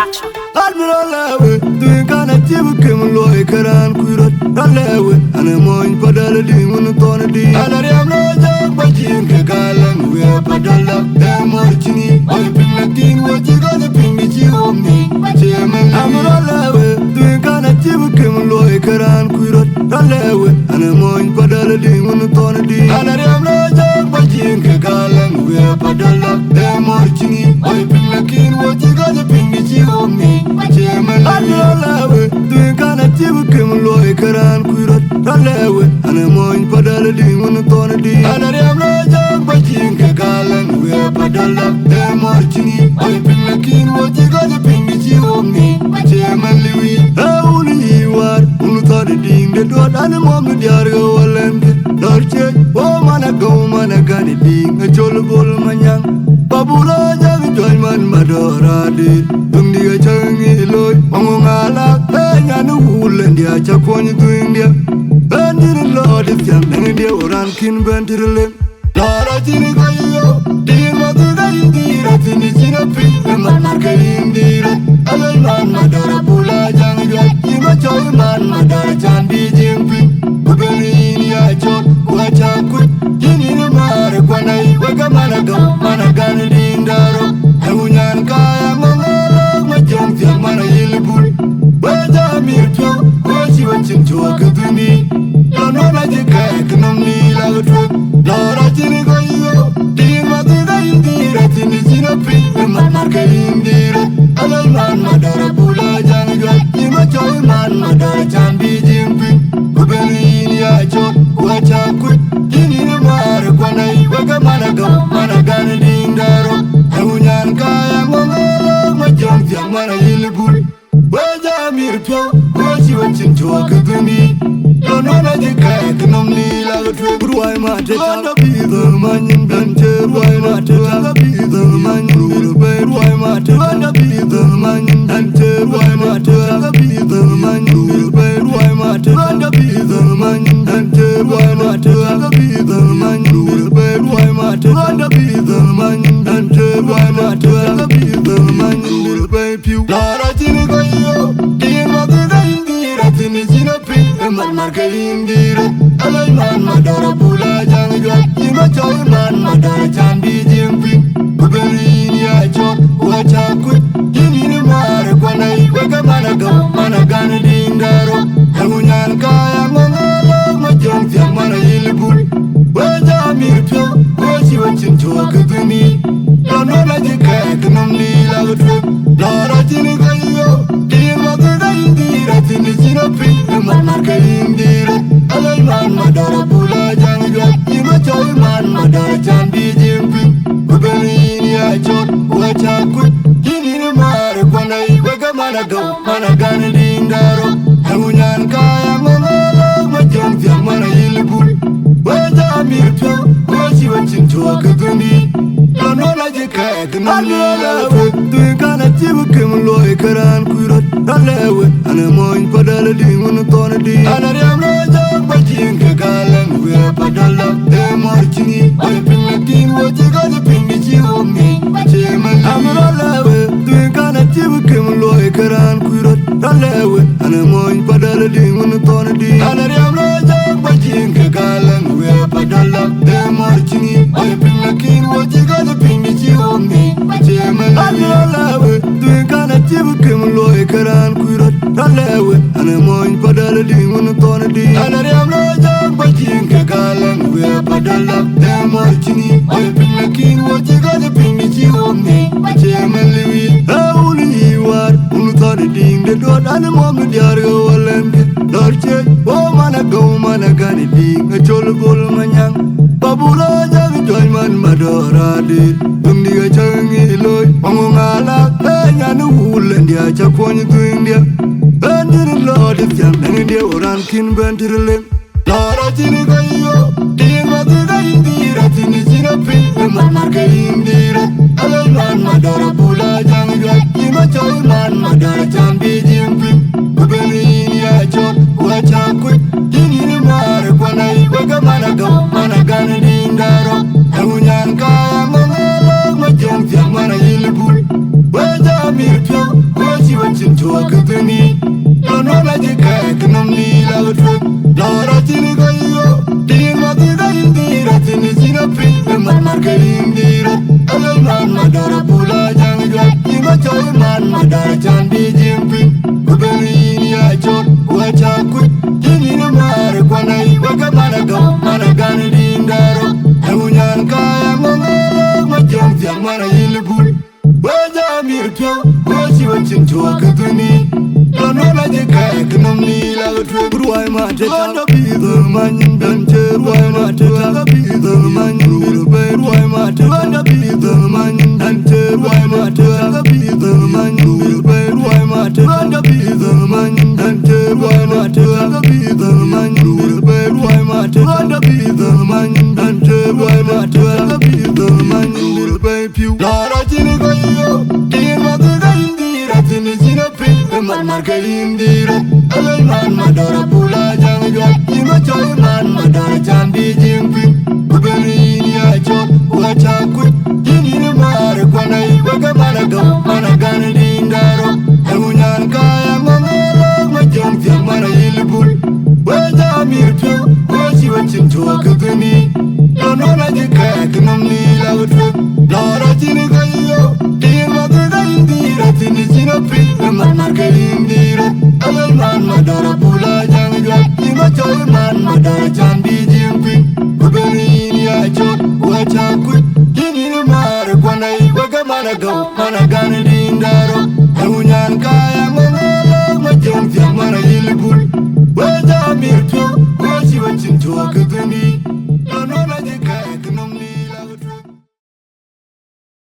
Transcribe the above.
Production. Admiralawe, doing kind of Tim Loy Karan Kurat, Ralewe, and a moin Padaladi, one of Thonadi, and I am no job, but Jieng Kagalan, we are Padala, and Morchini, I bring a teen, what you got to bring me to me. Admiralawe, doing kind of Tim Loy Karan Kurat, Ralewe, and a moin Padaladi, one of Thonadi, and I am no job, but Jieng Kagalan, we are Padala, and Morchini, I bring a teen, what you got to bring me to me. Admiralawe, doing kind of Tim Loy Karan Kurat, Ralewe, and a moin Padaladi, one of Thonadi, and I am no job, but Jieng Kagalan, we are Padala, and Morchini, I bring a teen, what you got to bring me to me. Only what Diing, the Duot Awerjok, Dorche, oh mana gani Diing, a Chol Mounyjang, Babula Jang Joyman Madora did, Dundia Changi Loy, Mongala, Payanu Wool and the Achapon to India, and in Lord is young India or Ankin Ventilin. Lord Acinne Goyo, Diing Matuga Indira, Finishing a pink, and Marka Indira, Alaman Madora Pula Jang, Ima Choyman Madara Chandi Jieng, Bugani Chol, Kuocgoor, Jinin Mara Kwanai, Wagamanago, Managan Dindaro, Amunyan Kaya Mangala, Majam Mana Yilibul, Waja Mirto, Washi Wachin Chokatuni, Lona Jikakanami Lagotrip, Lord Acinne Goyo, Diing Matuga Indira, Finishing a pink, and Marka Indira, Alaman Madara Pula Jang, Ima Choyman Madara Chandi Jieng, Bugani Chol, Kuocgoor, Jinin Mara Kwanai, Wagamanago, Managan Dindaro, Amunyan Kaya Mangala, Majam Mana Yilibul, Waja Mirto, Washi Wachin Chokatuni, Lona Jikakanami Lagotrip, why not to be the man Dante, why not to be the man Ruben, why not to be the man Dante, why not to be the man Ruben, why not to be the man Dante, why not to be the man Ruben, why not to be the man Dante, why not to be the man Ruben, Lord Acinne Goyo, Diing Matuga Indira, Finishing a pink, and Marka Indira, Alaman Madora Pula Jang, Ima Choyman Madara Chandi Jieng, Bugani Chol, Kuocgoor, Jinin Mara Kwanai, Wagamanago, Managan Dindaro, Amunyan Kaya Mangala, Majam Mana Yilibul, Waja Mirto, Washi Wachin Chokatuni, Lona Jikakanami Lagotrip, Lord Acinne Goyo, Diing Matuga Indira, Finishing a pink, and Marka Indira, Alaman Madora Pula Jang, Ima Choyman Madara Chandi Jieng, Bugani Chol, Kuocgoor, Jinin Mara Kwanai, Wagamanago, Managan Dindaro, Amunyan Kaya Mangala, Majam Mana Yilibul, Waja Mirto, Washi Wachin Chokatuni, Lona Jikakanami Lagotrip, doing kind of Tim Loy Karan Kurat, Ralewe, and a moin Padaladi, one of Thonadi, and I am no job, but Jieng Kagalan, we are Padala, and Morchini, I bring a teen, what you got to bring me to me. Admiralawe, doing kind of Tim Loy Karan Kurat, Ralewe, and a moin Padaladi, one of Thonadi, and I am no job, but Jieng Kagalan, we are Padala, and Morchini, I bring a teen, what you got to bring me to me. Admiralawe, doing kind of Tim Loy Karan Kurat, Ralewe, and a moin Padaladi, one of Thonadi, and I am no job, but Jieng Kagalan, we are Padala, and Morchini, I bring a teen, what you got to bring me to me. Only what Diing, the Duot Awerjok, Dorche, oh mana gani Diing, a Chol Mounyjang, Babula Jang Joyman Madora did, Dundia Changi Loy, Mongala, Payanu Wool and the Achapon to India, and in Lord is young India or Ankin Ventilin. Lord Acinne Goyo, Diing Matuga Indira, Finishing a pink, and Marka Indira, Alaman Madora Pula Jang, Ima Choyman Madara Chandi Jieng, Bugani Chol, Kuocgoor, Jinin Mara Kwanai, Wagamanago, Managan Dindaro, Amunyan Kaya Mangala, Majam Mana Yilibul, Waja Mirto, madara chan bi jimping kubeni ya chot wacha kut ini na mare kwanai waka mana gani dindaro emunyan kaya ngongelo majam tiang mana ilbul waja mirpyo wachi wachin chua kutuni Lona jika ekonomi la utwe Ruai mate taka bidho manyin danche Ruai mate taka bidho manyin bilbe Ruai mate taka bidho manyin danche Ruai mate taka bidho manyin bilbe Ruai mate taka bidho manyin danche Ruai mate taka bidho manyin bilbe Ruai mate taka bidho manyin danche Ruai mate taka bidho manyin bilbe Piu Lara chini kayo Kima kuka indira Tini china pin Man marka indira Alay man madara pula jang jwat Ima choy man madara chan bi jimping Kubeni ini achot wacha kut Ini ni mare kwanai Waka mana gani dindaro Emunyan kaya ngongelo Majong tiang mana ilbul Waja mirpyo Wachi wachin chua kutuni Lonona jika ekonomi la utwek Lora chini kayo Kima kuka indira Tini china pin Man marka indira Alay man madara pula jang jwat Ima choy man madara chan bi jimping Kubeni ini achot wacha kut Ini ni mare kwanai Waka mana gani dindaro Emunyan kaya ngongelo Majong tiang mana ilbul Waja mirpyo Wachi wachin chua kutuni